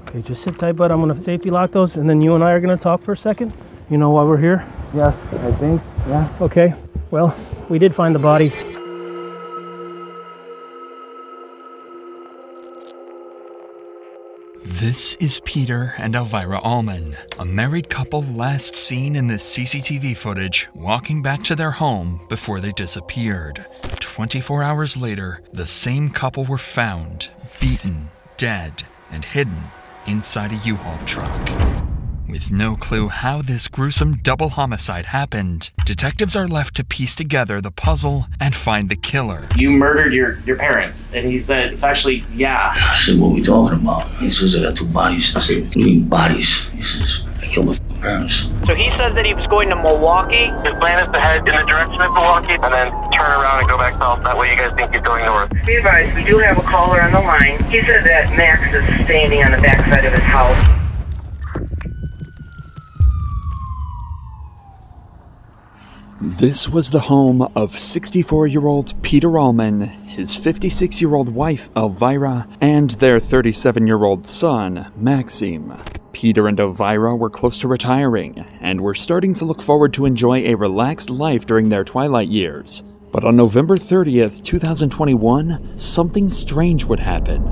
Okay, just sit tight, bud. I'm gonna safety lock those, and then you and I are gonna talk for a second. You know why we're here? Yeah, I think, yeah. Okay, well, we did find the bodies. This is Peter and Elvira Almen, a married couple last seen in this CCTV footage walking back to their home before they disappeared. 24 hours later, the same couple were found, beaten, dead, and hidden inside a U-Haul truck. With no clue how this gruesome double homicide happened, detectives are left to piece together the puzzle and find the killer. You murdered your parents. And he said, actually, yeah. I said, what are we talking about? He says I got 2 bodies. I said, what do you mean bodies? He says, I killed my parents. So he says that he was going to Milwaukee? His plan is to head in the direction of Milwaukee and then turn around and go back south. That way you guys think he's going north. Be advised, we do have a caller on the line. He said that Max is standing on the backside of his house. This was the home of 64-year-old Peter Almen, his 56-year-old wife Elvira, and their 37-year-old son, Maxim. Peter and Elvira were close to retiring, and were starting to look forward to enjoy a relaxed life during their twilight years. But on November 30th, 2021, something strange would happen.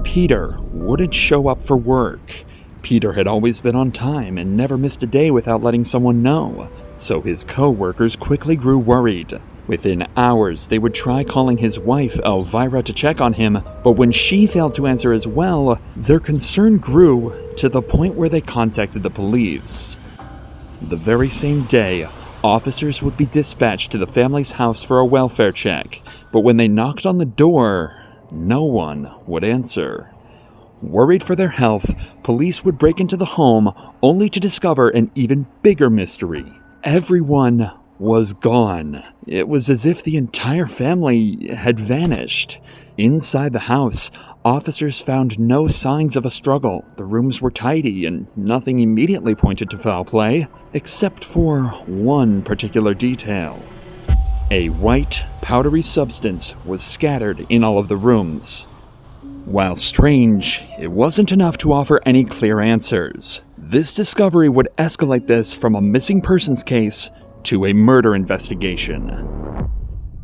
Peter wouldn't show up for work. Peter had always been on time and never missed a day without letting someone know, so his co-workers quickly grew worried. Within hours, they would try calling his wife, Elvira, to check on him, but when she failed to answer as well, their concern grew to the point where they contacted the police. The very same day, officers would be dispatched to the family's house for a welfare check, but when they knocked on the door, no one would answer. Worried for their health, police would break into the home only to discover an even bigger mystery. Everyone was gone. It was as if the entire family had vanished. Inside the house, officers found no signs of a struggle. The rooms were tidy and nothing immediately pointed to foul play, except for one particular detail. A white, powdery substance was scattered in all of the rooms. While strange, it wasn't enough to offer any clear answers. This discovery would escalate this from a missing persons case to a murder investigation.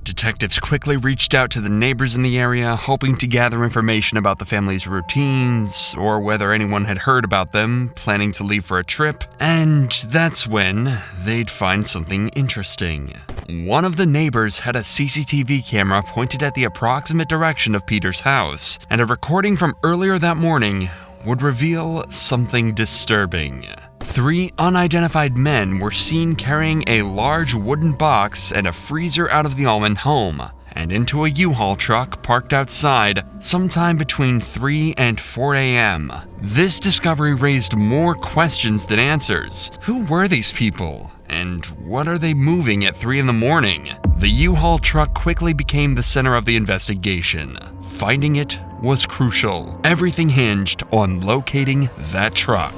Detectives quickly reached out to the neighbors in the area, hoping to gather information about the family's routines, or whether anyone had heard about them, planning to leave for a trip, and that's when they'd find something interesting. One of the neighbors had a CCTV camera pointed at the approximate direction of Peter's house, and a recording from earlier that morning would reveal something disturbing. 3 unidentified men were seen carrying a large wooden box and a freezer out of the Almen home and into a U-Haul truck parked outside sometime between 3 and 4 a.m. This discovery raised more questions than answers. Who were these people? And what are they moving at 3 in the morning? The U-Haul truck quickly became the center of the investigation. Finding it was crucial. Everything hinged on locating that truck.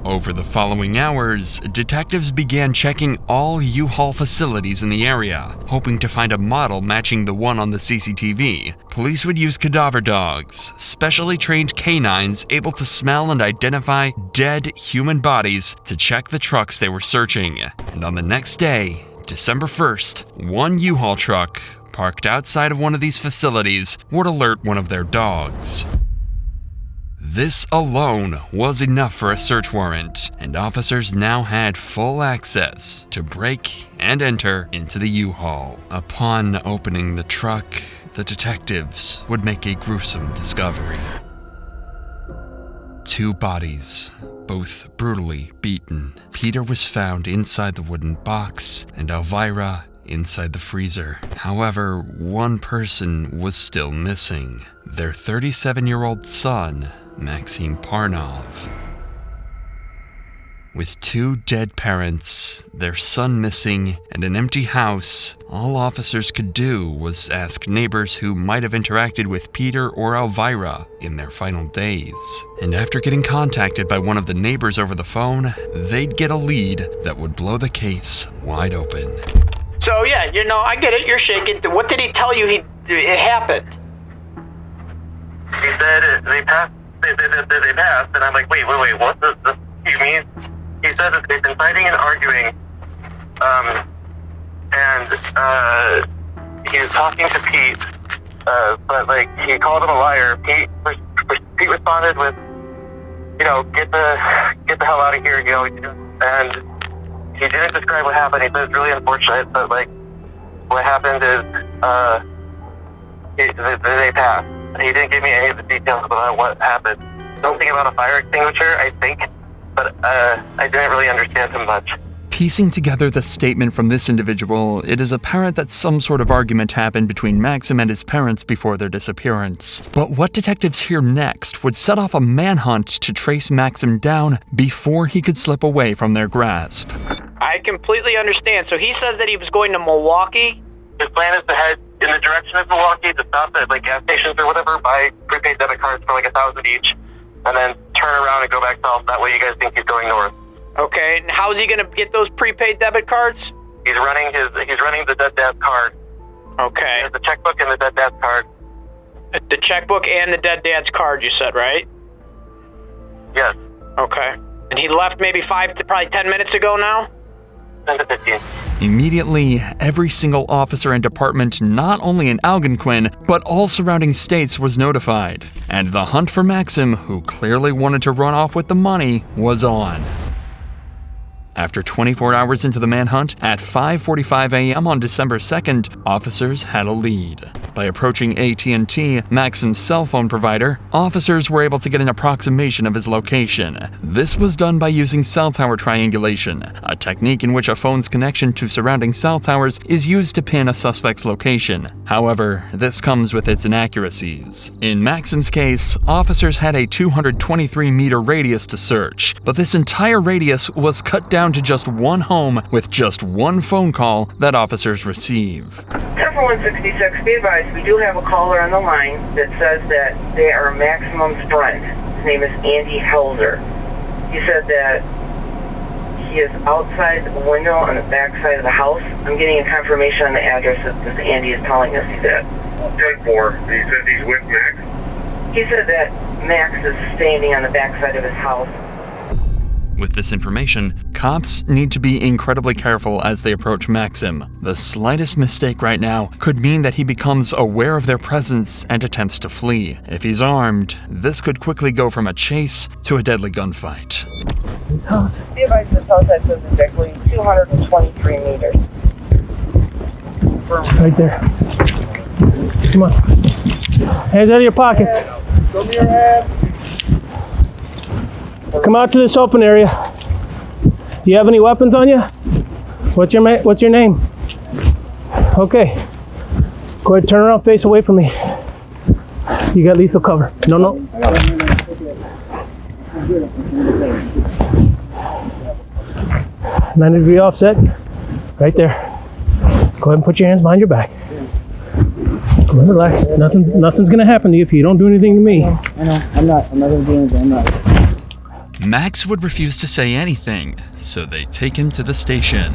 Over the following hours, detectives began checking all U-Haul facilities in the area, hoping to find a model matching the one on the CCTV. Police would use cadaver dogs, specially trained canines able to smell and identify dead human bodies to check the trucks they were searching. And on the next day, December 1st, one U-Haul truck parked outside of one of these facilities would alert one of their dogs. This alone was enough for a search warrant, and officers now had full access to break and enter into the U-Haul. Upon opening the truck, the detectives would make a gruesome discovery. 2 bodies, both brutally beaten. Peter was found inside the wooden box, and Elvira inside the freezer. However, one person was still missing. Their 37-year-old son, Maxim Parnov. With 2 dead parents, their son missing, and an empty house, all officers could do was ask neighbors who might have interacted with Peter or Elvira in their final days. And after getting contacted by one of the neighbors over the phone, they'd get a lead that would blow the case wide open. So yeah, I get it, you're shaking. What did he tell you it happened? He said they passed. They passed, and I'm like, wait, what does this mean? He said that they've been fighting and arguing, and he was talking to Pete, but like he called him a liar. Pete responded with, you know, get the hell out of here, you know, and he didn't describe what happened. He said it's really unfortunate, but like what happened is they passed. He didn't give me any of the details about what happened. Something about a fire extinguisher, I think, but I didn't really understand him much. Piecing together the statement from this individual, it is apparent that some sort of argument happened between Maxim and his parents before their disappearance. But what detectives hear next would set off a manhunt to trace Maxim down before he could slip away from their grasp. I completely understand. So he says that he was going to Milwaukee? His plan is to head in the direction of Milwaukee, to stop at like gas stations or whatever, buy prepaid debit cards for like $1,000 each, and then turn around and go back south. That way you guys think he's going north. Okay, and how is he going to get those prepaid debit cards? He's running the dead dad's card. Okay. He has the checkbook and the dead dad's card. The checkbook and the dead dad's card, you said, right? Yes. Okay. And he left maybe 5 to probably 10 minutes ago now? 10 to 15. Immediately, every single officer and department, not only in Algonquin, but all surrounding states, was notified. And the hunt for Maxim, who clearly wanted to run off with the money, was on. After 24 hours into the manhunt, at 5:45 a.m. on December 2nd, officers had a lead. By approaching AT&T, Maxim's cell phone provider, officers were able to get an approximation of his location. This was done by using cell tower triangulation, a technique in which a phone's connection to surrounding cell towers is used to pin a suspect's location. However, this comes with its inaccuracies. In Maxim's case, officers had a 223-meter radius to search, but this entire radius was cut down to just one home with just one phone call that officers receive. 166, be advised, we do have a caller on the line that says that they are Maximum's friend. His name is Andy Helzer. He said that he is outside the window on the back side of the house. I'm getting a confirmation on the address that Andy is telling us he's at. 10-4. He says he's with Max? He said that Max is standing on the back side of his house. With this information, cops need to be incredibly careful as they approach Maxim. The slightest mistake right now could mean that he becomes aware of their presence and attempts to flee. If he's armed, this could quickly go from a chase to a deadly gunfight. He's hot. Be advised, this house says exactly 223 meters. Right there. Come on. Hands out of your pockets. Show me your hand. Come out to this open area. Do you have any weapons on you? What's your name? Okay. Go ahead, turn around, face away from me. You got lethal cover. No. 90-degree offset. Right there. Go ahead and put your hands behind your back. Go ahead, relax. Nothing's gonna happen to you if you don't do anything to me. I know. I'm not gonna do anything. I'm not. Max would refuse to say anything, so they take him to the station.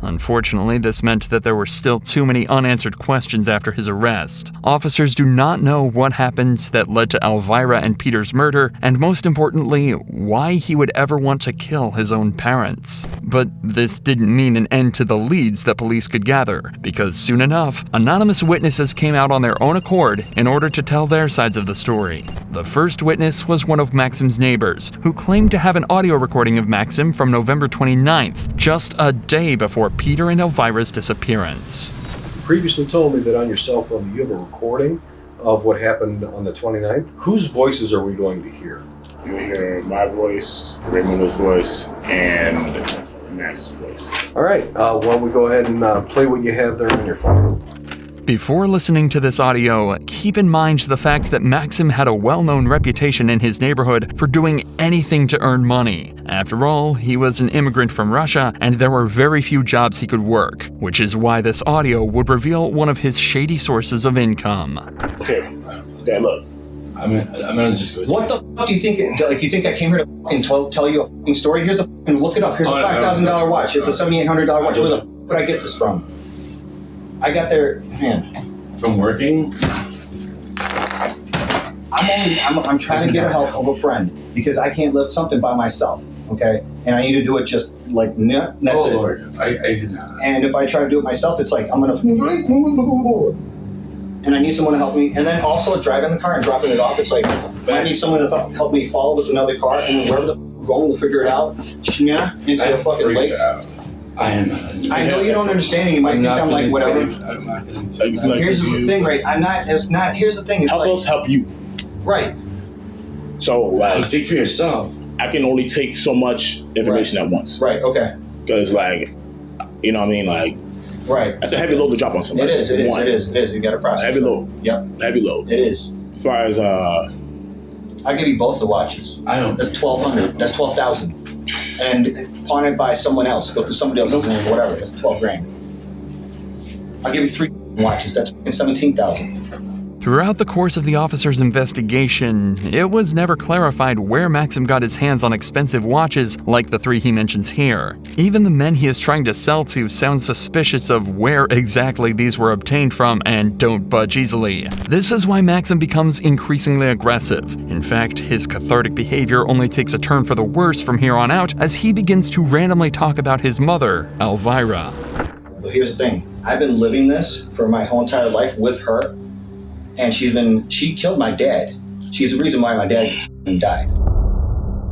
Unfortunately, this meant that there were still too many unanswered questions after his arrest. Officers do not know what happened that led to Elvira and Peter's murder, and most importantly, why he would ever want to kill his own parents. But this didn't mean an end to the leads that police could gather, because soon enough, anonymous witnesses came out on their own accord in order to tell their sides of the story. The first witness was one of Maxim's neighbors, who claimed to have an audio recording of Maxim from November 29th, just a day before Peter and Elvira's disappearance. You previously told me that on your cell phone you have a recording of what happened on the 29th. Whose voices are we going to hear? You'll hear my voice, Raymondo's voice, and Max's voice. All right, why don't we go ahead and play what you have there on your phone. Before listening to this audio, keep in mind the fact that Maxim had a well-known reputation in his neighborhood for doing anything to earn money. After all, he was an immigrant from Russia, and there were very few jobs he could work, which is why this audio would reveal one of his shady sources of income. Okay, look. I'm gonna just go. What the fuck do you think? Like, you think I came here to fucking tell you a fucking story? Here's the fucking, look it up. Here's a $5,000 watch. It's a $7,800 watch. Where the fuck did I get this from? I got there, man. From working? I'm trying to get a help of a friend because I can't lift something by myself, okay? And I need to do it just like, that's it. Lord, I did not. And if I try to do it myself, it's like, I'm gonna, and I need someone to help me. And then also driving the car and dropping it off, it's like, I need someone to help me follow with another car, and then wherever the we're going, we'll figure it out. Into the fucking lake. I know you don't understand, and you might think I'm like, whatever. I'm not gonna tell you. Here's the thing, right? Here's the thing. It's help like, us help you. Right. So, like, speak for yourself. I can only take so much information at once. Right, okay. Because, like, you know what I mean? Like, right. That's a heavy load to drop on somebody. It is. You got to process. Heavy load. Yep. Heavy load. It is. As far as, I'll give you both the watches. I don't. That's $1,200. That's $12,000. And pawn it by someone else. Go through somebody else's name, whatever. That's $12,000. I'll give you 3 watches. That's $17,000. Throughout the course of the officer's investigation, it was never clarified where Maxim got his hands on expensive watches like the 3 he mentions here. Even the men he is trying to sell to sound suspicious of where exactly these were obtained from and don't budge easily. This is why Maxim becomes increasingly aggressive. In fact, his cathartic behavior only takes a turn for the worse from here on out as he begins to randomly talk about his mother, Elvira. But here's the thing. I've been living this for my whole entire life with her. And she killed my dad. She's the reason why my dad died.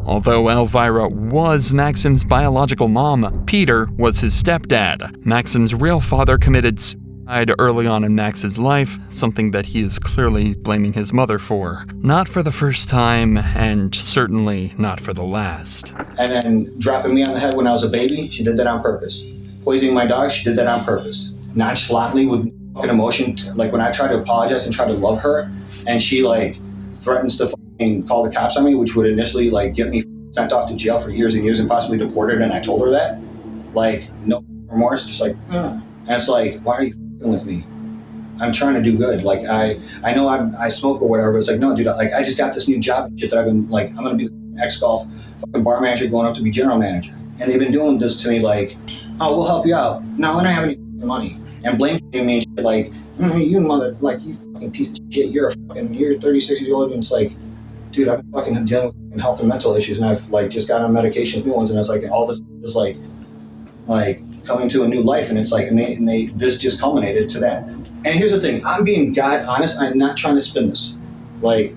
Although Elvira was Maxim's biological mom, Peter was his stepdad. Maxim's real father committed suicide early on in Max's life, something that he is clearly blaming his mother for. Not for the first time, and certainly not for the last. And then dropping me on the head when I was a baby, she did that on purpose. Poisoning my dog, she did that on purpose. Nonchalantly with fucking emotion, like when I try to apologize and try to love her, and she like threatens to fucking call the cops on me, which would initially like get me sent off to jail for years and years and possibly deported, and I told her that, like, no remorse, just like, and it's like, why are you fucking with me? I'm trying to do good. Like, I know I smoke or whatever, but it's like, no, dude, like, I just got this new job and shit that I've been, like, I'm gonna be the ex-golf fucking bar manager going up to be general manager. And they've been doing this to me like, oh, we'll help you out. No, I don't have any money. And blame me and shit like, you mother, like, you fucking piece of shit, you're 36 years old, and it's like, dude, I've been fucking dealing with health and mental issues, and I've like just got on medications, new ones, and it's like all this is like coming to a new life, and it's like, and they this just culminated to that. And here's the thing, I'm being God honest, I'm not trying to spin this, like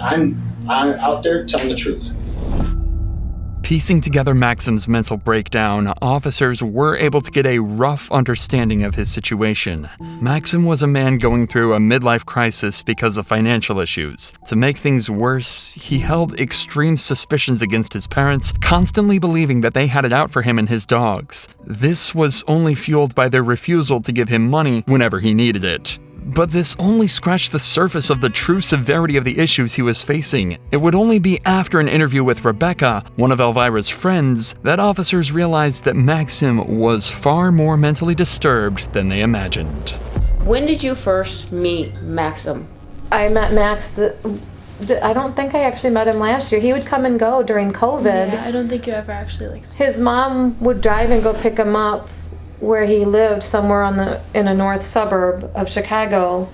I'm out there telling the truth. Piecing together Maxim's mental breakdown, officers were able to get a rough understanding of his situation. Maxim was a man going through a midlife crisis because of financial issues. To make things worse, he held extreme suspicions against his parents, constantly believing that they had it out for him and his dogs. This was only fueled by their refusal to give him money whenever he needed it. But this only scratched the surface of the true severity of the issues he was facing. It would only be after an interview with Rebecca, one of Elvira's friends, that officers realized that Maxim was far more mentally disturbed than they imagined. When did you first meet Maxim? I met Max, I don't think I actually met him last year. He would come and go during COVID. Yeah, I don't think you ever actually His mom would drive and go pick him up where he lived, somewhere in a north suburb of Chicago.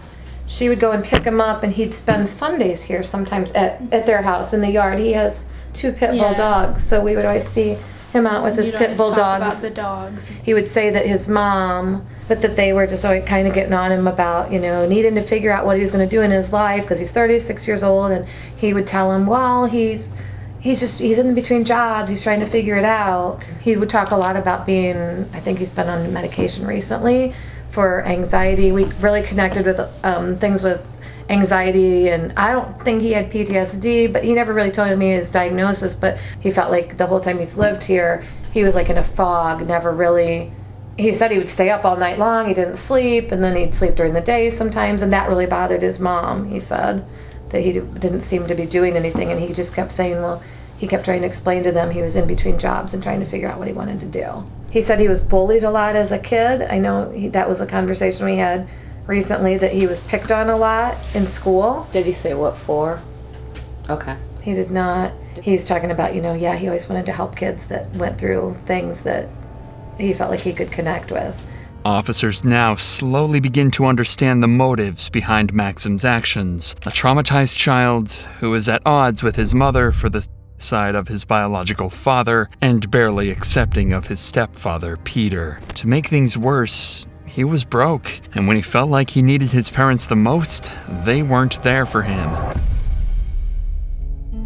She would go and pick him up, and he'd spend Sundays here sometimes at their house in the yard. He has 2 pit bull dogs, so we would always see him out with his pit bull dogs. About the dogs. He would say that his mom, but that they were just always kind of getting on him about, needing to figure out what he was going to do in his life because he's 36 years old, and he would tell him, well, he's in between jobs, he's trying to figure it out. He would talk a lot about I think he's been on medication recently for anxiety. We really connected with things with anxiety, and I don't think he had PTSD, but he never really told me his diagnosis, but he felt like the whole time he's lived here, he was like in a fog, never really. He said he would stay up all night long, he didn't sleep, and then he'd sleep during the day sometimes, and that really bothered his mom, he said. That he didn't seem to be doing anything, and he just kept saying, well, he kept trying to explain to them he was in between jobs and trying to figure out what he wanted to do. He said he was bullied a lot as a kid. I know that was a conversation we had recently, that he was picked on a lot in school. Did he say what for? Okay. He did not. He's talking about, he always wanted to help kids that went through things that he felt like he could connect with. Officers now slowly begin to understand the motives behind Maxim's actions. A traumatized child who is at odds with his mother for the side of his biological father and barely accepting of his stepfather, Peter. To make things worse, he was broke, and when he felt like he needed his parents the most, they weren't there for him.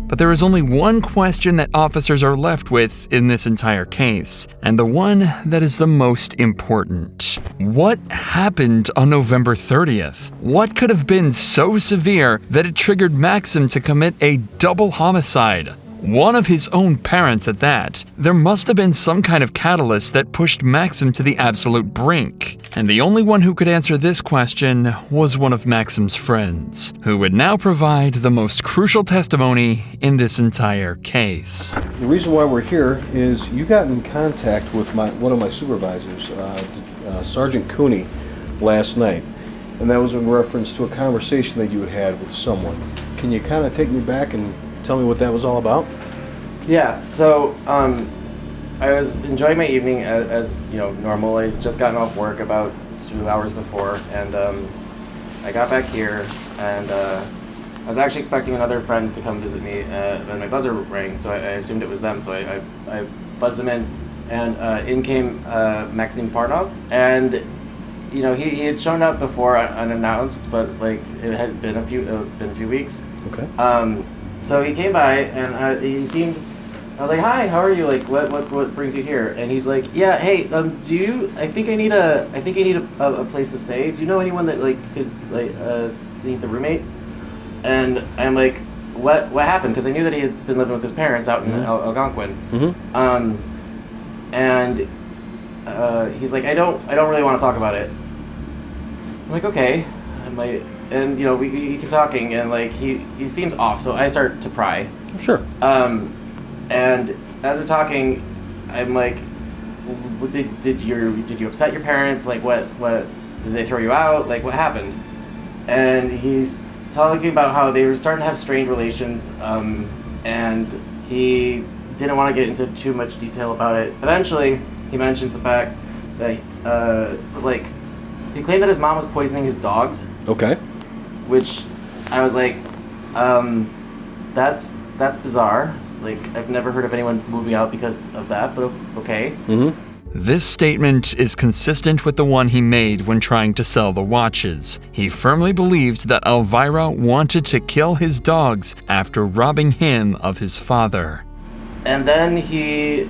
But there is only one question that officers are left with in this entire case, and the one that is the most important. What happened on November 30th? What could have been so severe that it triggered Maxim to commit a double homicide? One of his own parents at that. There must have been some kind of catalyst that pushed Maxim to the absolute brink. And the only one who could answer this question was one of Maxim's friends, who would now provide the most crucial testimony in this entire case. The reason why we're here is you got in contact with one of my supervisors, Sergeant Cooney, last night. And that was in reference to a conversation that you had had with someone. Can you kind of take me back and tell me what that was all about? Yeah, so I was enjoying my evening as you know, normal. I just gotten off work about 2 hours before, and I got back here, and I was actually expecting another friend to come visit me, and my buzzer rang, so I assumed it was them, so I buzzed them in, and in came Maxim Parnov, and you know, he had shown up before unannounced, but like it had been a few weeks. Okay. So he came by, and he seemed, I was like, hi, how are you? Like, what brings you here? And he's like, yeah, hey, I think I need a place to stay. Do you know anyone that like could needs a roommate? And I'm like, what happened? Because I knew that he had been living with his parents out in Algonquin. And he's like, I don't really want to talk about it. I'm like, okay. I'm like, and you know, we keep talking, and like he seems off, so I start to pry. Sure. And as we're talking, I'm like, did you upset your parents? Like, what did they throw you out? Like, what happened? And he's talking about how they were starting to have strained relations, and he didn't want to get into too much detail about it. Eventually, he mentions the fact that was like, he claimed that his mom was poisoning his dogs. Okay. Which I was like, that's bizarre. Like, I've never heard of anyone moving out because of that, but okay. This statement is consistent with the one he made when trying to sell the watches. He firmly believed that Elvira wanted to kill his dogs after robbing him of his father. And then he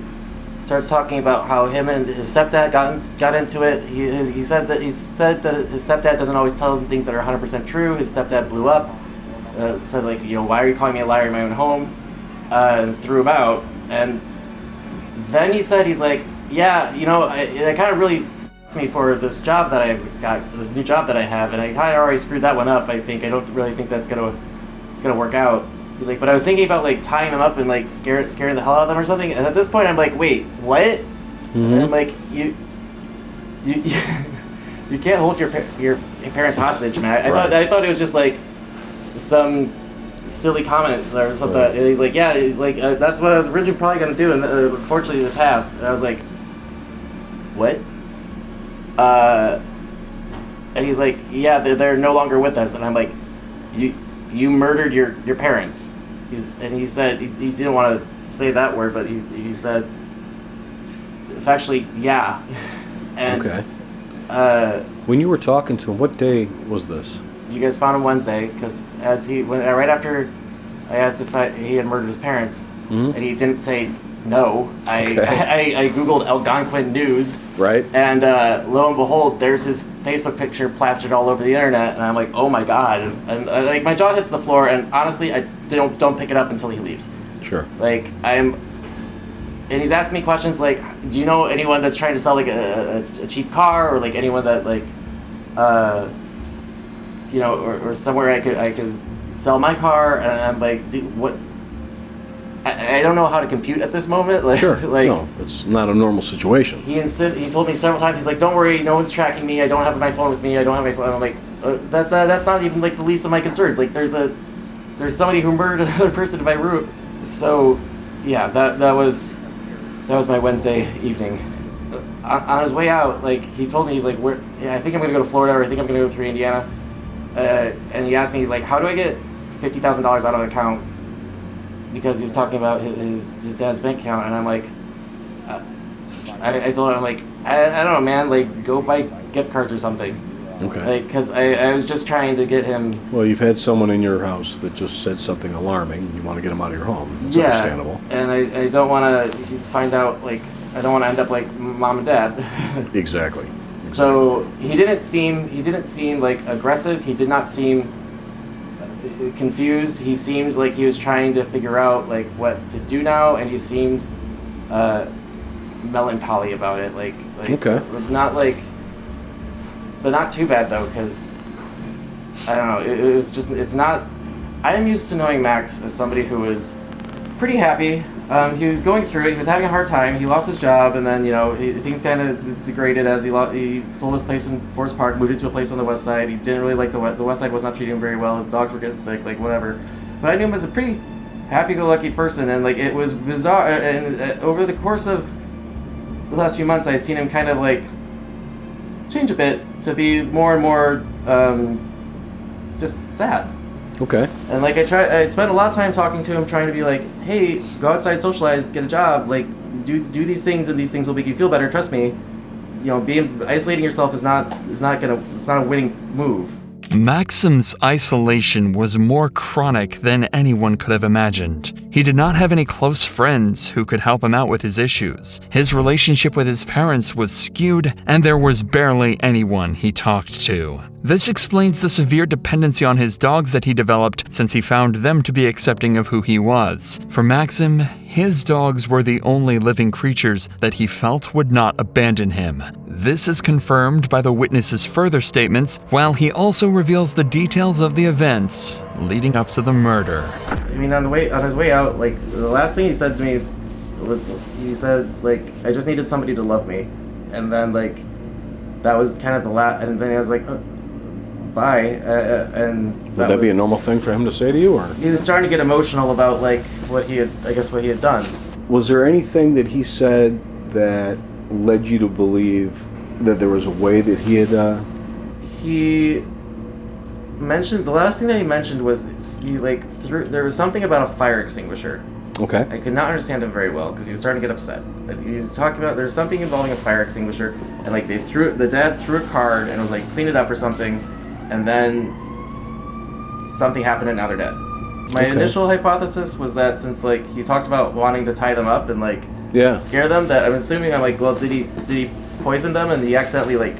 starts talking about how him and his stepdad got into it. He said that his stepdad doesn't always tell him things that are 100% true. His stepdad blew up, said like, you know, why are you calling me a liar in my own home? And threw him out. And then he said, he's like, yeah, you know, it kind of really me for this job that I've got, this new job that I have, and I kind of already screwed that one up. I don't really think that's gonna work out. He's like, but I was thinking about like tying them up and like scaring the hell out of them or something. And at this point, I'm like, wait, what? And I'm like, you can't hold your parents hostage, man. I thought it was just like some silly comment or something. Right. And he's like, yeah, that's what I was originally probably gonna do, and unfortunately it passed. And I was like, what? And he's like, yeah, they're no longer with us. And I'm like, you murdered your parents. He said he didn't want to say that word, but he said, actually, yeah. And okay. When you were talking to him, what day was this? You guys found him Wednesday, because right after I asked if he had murdered his parents, and he didn't say no. I googled Algonquin news. Right. And lo and behold, there's his Facebook picture plastered all over the internet, and I'm like, oh my god! And like my jaw hits the floor, and honestly, I don't pick it up until he leaves. Sure. Like and he's asking me questions like, do you know anyone that's trying to sell like a cheap car, or like anyone that like, you know, or somewhere I could sell my car? And I'm like, what? I don't know how to compute at this moment. Like, sure. Like, no, it's not a normal situation. He told me several times. He's like, "Don't worry, no one's tracking me. I don't have my phone with me. I don't have my phone." I'm like, that's not even like the least of my concerns. Like, there's somebody who murdered another person in my room. So, yeah, that was my Wednesday evening. on his way out, like, he told me, he's like, I think I'm gonna go to Florida, or I think I'm gonna go through Indiana. And he asked me, he's like, how do I get $50,000 out of an account? Because he was talking about his dad's bank account, and I'm like, I told him, I'm like, I don't know, man, like, go buy gift cards or something. Okay. Like, because I was just trying to get him. Well, you've had someone in your house that just said something alarming. You want to get them out of your home. It's understandable. And I don't want to find out, like, I don't want to end up like mom and dad. Exactly. So he didn't seem like aggressive. He did not seem confused. He seemed like he was trying to figure out like what to do now, and he seemed melancholy about it. Like okay. Not like, but not too bad though, because I don't know. It was just, it's not. I am used to knowing Max as somebody who was pretty happy. He was going through it. He was having a hard time. He lost his job, and then things kind of degraded as he sold his place in Forest Park, moved into a place on the west side. He didn't really like the west side was not treating him very well. His dogs were getting sick, like whatever. But I knew him as a pretty happy-go-lucky person, and like it was bizarre. And over the course of the last few months, I had seen him kind of like change a bit to be more and more just sad. Okay. And like I spent a lot of time talking to him, trying to be like, hey, go outside, socialize, get a job, like do these things, and these things will make you feel better. Trust me. Isolating yourself is not a winning move. Maxim's isolation was more chronic than anyone could have imagined. He did not have any close friends who could help him out with his issues. His relationship with his parents was skewed, and there was barely anyone he talked to. This explains the severe dependency on his dogs that he developed, since he found them to be accepting of who he was. For Maxim, his dogs were the only living creatures that he felt would not abandon him. This is confirmed by the witness's further statements, while he also reveals the details of the events leading up to the murder. I mean, on his way out, like, the last thing he said to me was, he said, like, I just needed somebody to love me. And then, like, that was kind of the last, and then I was like, bye. And would that be a normal thing for him to say to you, or? He was starting to get emotional about, like, what he had done. Was there anything that he said that led you to believe that there was a way that he had, He mentioned, the last thing that he mentioned was there was something about a fire extinguisher. Okay. I could not understand him very well because he was starting to get upset. He was talking about there's something involving a fire extinguisher, and like the dad threw a card and was like, clean it up or something, and then something happened and now they're dead. My initial hypothesis was that since like he talked about wanting to tie them up and like scare them, that I'm assuming, I'm like, well, did he poison them and he accidentally like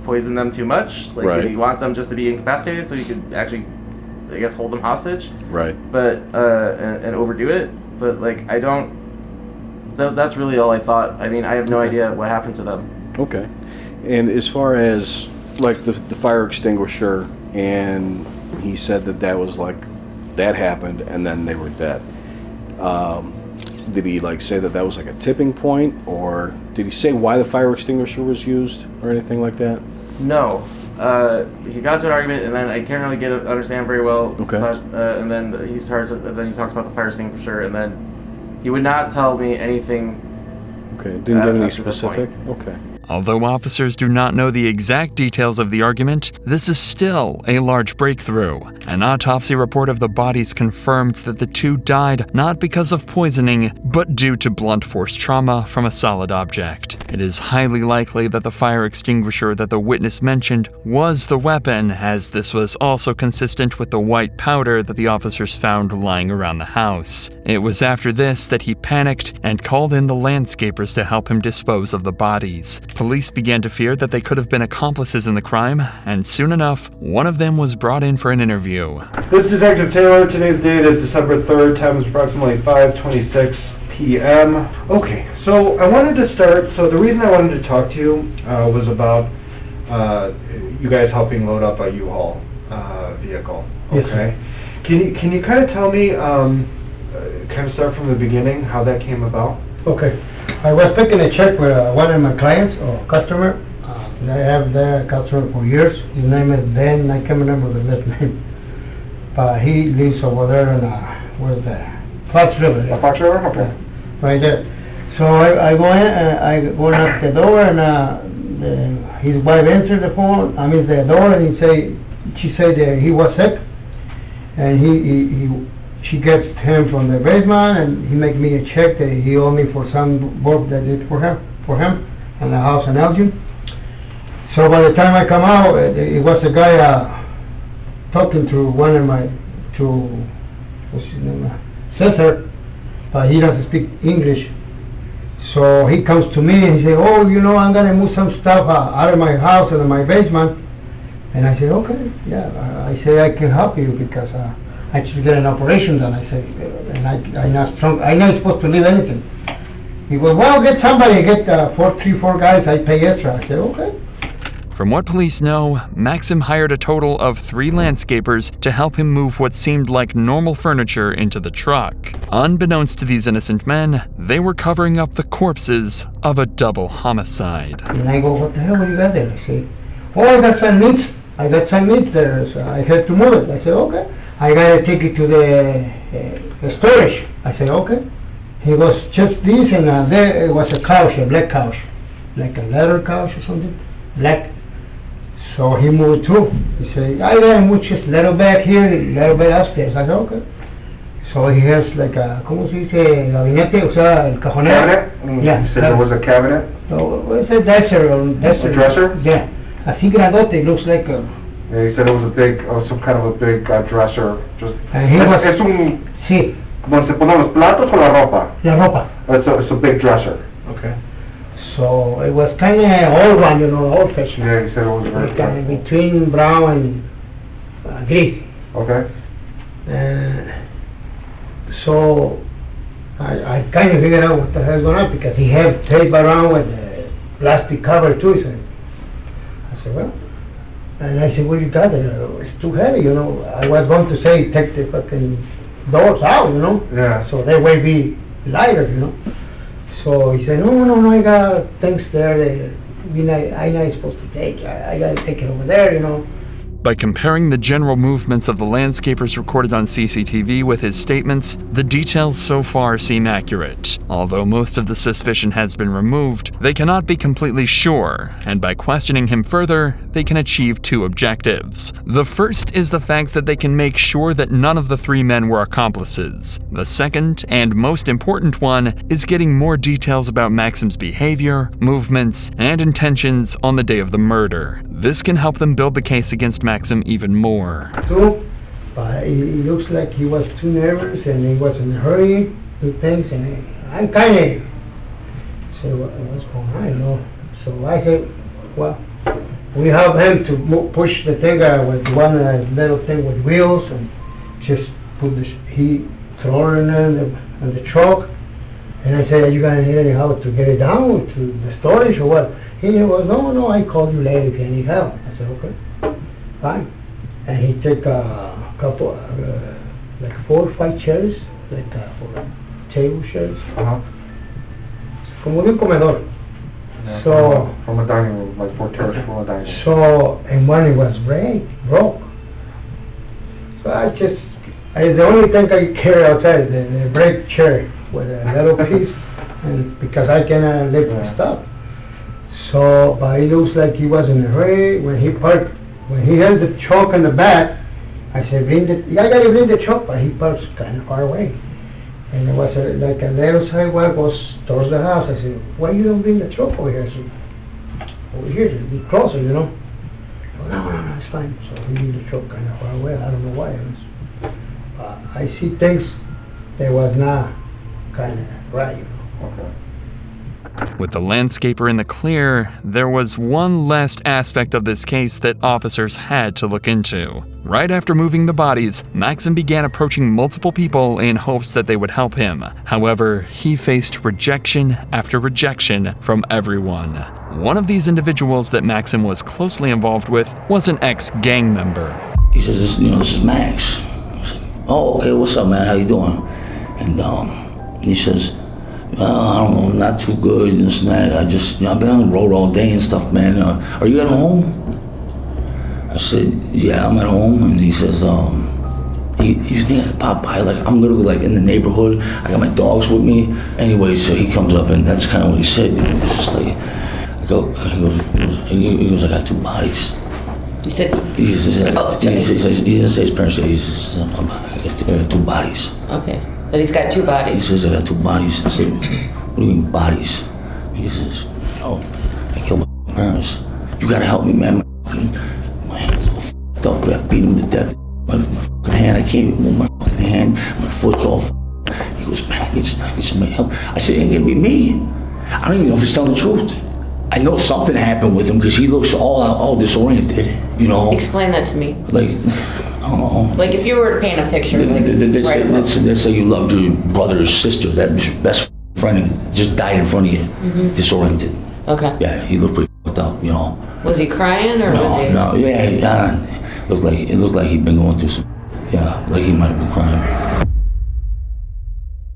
poisoned them too much? Like did he want them just to be incapacitated so he could actually, I guess, hold them hostage? Right. But and overdo it. But like I don't. That's really all I thought. I mean, I have no idea what happened to them. Okay. And as far as like the fire extinguisher, and he said that was like that happened and then they were dead. Did he like say that was like a tipping point, or did he say why the fire extinguisher was used or anything like that? No. He got into an argument, and then I can't really understand very well. Okay. And then he talked about the fire extinguisher, and then he would not tell me anything. Okay. Didn't give any specific. Okay. Although officers do not know the exact details of the argument, this is still a large breakthrough. An autopsy report of the bodies confirmed that the two died not because of poisoning, but due to blunt force trauma from a solid object. It is highly likely that the fire extinguisher that the witness mentioned was the weapon, as this was also consistent with the white powder that the officers found lying around the house. It was after this that he panicked and called in the landscapers to help him dispose of the bodies. Police began to fear that they could have been accomplices in the crime, and soon enough, one of them was brought in for an interview. This is Detective Taylor. Today's date is December 3rd. Time is approximately 5:26 p.m. Okay, so I wanted to start. So the reason I wanted to talk to you was about you guys helping load up a U-Haul vehicle. Okay. Yes, Can you kind of tell me, kind of start from the beginning, how that came about? Okay. I was taking a check for one of my clients or customer. I have the customer for years. His name is Ben. I can't remember the last name. But he lives over there in, where's that? Fox River. Fox River? Okay. Right there. So I go in, I go knock the door, and his wife answered the door, and she said that he was sick, and she gets him from the basement, and he make me a check that he owed me for some work that I did for him, in the house in Elgin. So by the time I come out, it was a guy talking to what's his name, Cesar, but he doesn't speak English. So he comes to me and he said, oh, I'm going to move some stuff out of my house and in my basement. And I said, okay, yeah. I say I can help you because I just get an operation done. I say, and I'm not strong. I'm not supposed to leave anything. He goes, well, get somebody, get 4 guys, I pay extra. I said, okay. From what police know, Maxim hired a total of 3 landscapers to help him move what seemed like normal furniture into the truck. Unbeknownst to these innocent men, they were covering up the corpses of a double homicide. And I go, what the hell you got there? I say, oh, I got some meat. There, so I had to move it. I said, okay. I got to take it to the storage. I said, okay. He goes, just this, and there was a couch, a black couch, like a leather couch or something, black. So he moved too. He said, I got to move just a little bit here, a little bit upstairs. I said, okay. So he has like a, ¿cómo se dice? Gabinete, o sea, el cajonero. Cabinet? Yeah. You said there was a cabinet? So, it's a dresser. A dresser? Yeah. Así grandote, it looks like a... Yeah, he said it was a big, some kind of a big dresser. And he was... Es un... Sí. ¿Donde se ponen los platos o la ropa? La ropa. It's a big dresser. Okay. So it was kind of old one, old-fashioned. Yeah, he said it was very kind of between brown and gray. Okay. So I kind of figured out what the hell's going on because he had tape around with a plastic cover too. So I said, well, and I said, what you got there? It's too heavy, I was going to say take the fucking doors out, Yeah. So they will be lighter, So he said, no, I got things there that I'm not supposed to take. I got to take it over there, By comparing the general movements of the landscapers recorded on CCTV with his statements, the details so far seem accurate. Although most of the suspicion has been removed, they cannot be completely sure, and by questioning him further, they can achieve 2 objectives. The first is the fact that they can make sure that none of the 3 men were accomplices. The second, and most important one, is getting more details about Maxim's behavior, movements, and intentions on the day of the murder. This can help them build the case against Maxim even more. So, it looks like he was too nervous and he was in a hurry to things, and I kind of said, what's going on, So I said, well, we have him to push the thing with one little thing with wheels and just put he throw it in the truck. And I said, are you going to need any help to get it down to the storage or what? He goes, no, I call you later if you need help. I said, okay, fine. And he took a couple, like 4 or 5 chairs, like for table chairs. Como de un comedor. Yeah, So from a dining room, like 4 chairs from a dining room. So, and one it was broke. So the only thing I carry outside is the brake chair with a little piece, and because I can lift the stuff. So, but it looks like he was in a hurry when he had the truck in the back. I said, I gotta bring the truck, but he parked kind of far away. And it was like a little sidewalk goes towards the house. I said, why you don't bring the truck over here? So, over here, to be closer, No, it's fine. So he leave the truck kind of far away. I don't know why. I see things that was not kind of right, Okay. With the landscaper in the clear, there was one last aspect of this case that officers had to look into. Right after moving the bodies, Maxim began approaching multiple people in hopes that they would help him. However, he faced rejection after rejection from everyone. One of these individuals that Maxim was closely involved with was an ex-gang member. He says, this is Max. I said, oh, okay, what's up, man? How you doing? And he says, I don't know, not too good, this and that. I've been on the road all day and stuff, man. Are you at home? I said, yeah, I'm at home. And he says, You think I could pop by? Like, I'm literally like in the neighborhood. I got my dogs with me. Anyway, so he comes up and that's kind of what he said. It's just like, he goes, I got 2 bodies. You said he didn't say his parents. He says, I got 2 bodies. Okay. So he's got 2 bodies. He says, I got 2 bodies. I said, what do you mean bodies? He says, oh, I killed my parents. You gotta help me, man. My hand's all f***ed up. I beat him to death. My fucking hand, I can't even move my fucking hand. My foot's all f***ed. He goes, man, I need somebody help. I said, it ain't gonna be me. I don't even know if he's telling the truth. I know something happened with him because he looks all disoriented, you know? Explain that to me. Like, I don't know. Like if you were to paint a picture. Let's say you loved your brother or sister, that was your best friend just died in front of you, disoriented. Okay. Yeah, he looked pretty fucked up, you know? Was he crying or was he? No, yeah, it looked like he'd been going through some, like he might have been crying.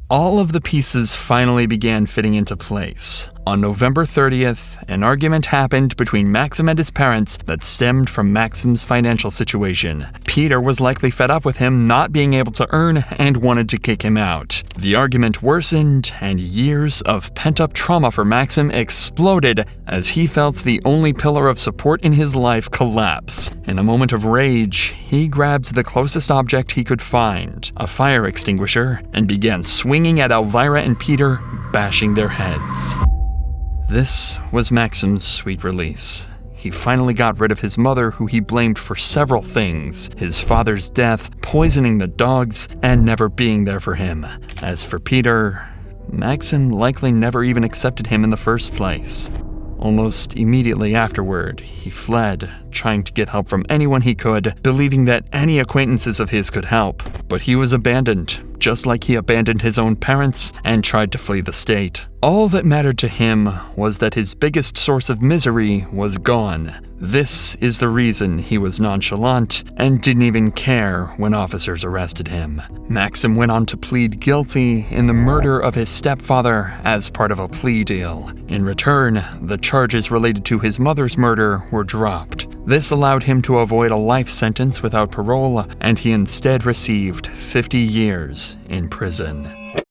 All of the pieces finally began fitting into place. On November 30th, an argument happened between Maxim and his parents that stemmed from Maxim's financial situation. Peter was likely fed up with him not being able to earn and wanted to kick him out. The argument worsened, and years of pent-up trauma for Maxim exploded as he felt the only pillar of support in his life collapse. In a moment of rage, he grabbed the closest object he could find, a fire extinguisher, and began swinging at Elvira and Peter, bashing their heads. This was Maxim's sweet release. He finally got rid of his mother, who he blamed for several things: his father's death, poisoning the dogs, and never being there for him. As for Peter, Maxim likely never even accepted him in the first place. Almost immediately afterward, he fled, trying to get help from anyone he could, believing that any acquaintances of his could help. But he was abandoned, just like he abandoned his own parents and tried to flee the state. All that mattered to him was that his biggest source of misery was gone. This is the reason he was nonchalant and didn't even care when officers arrested him. Maxim went on to plead guilty in the murder of his stepfather as part of a plea deal. In return, the charges related to his mother's murder were dropped. This allowed him to avoid a life sentence without parole, and he instead received 50 years in prison.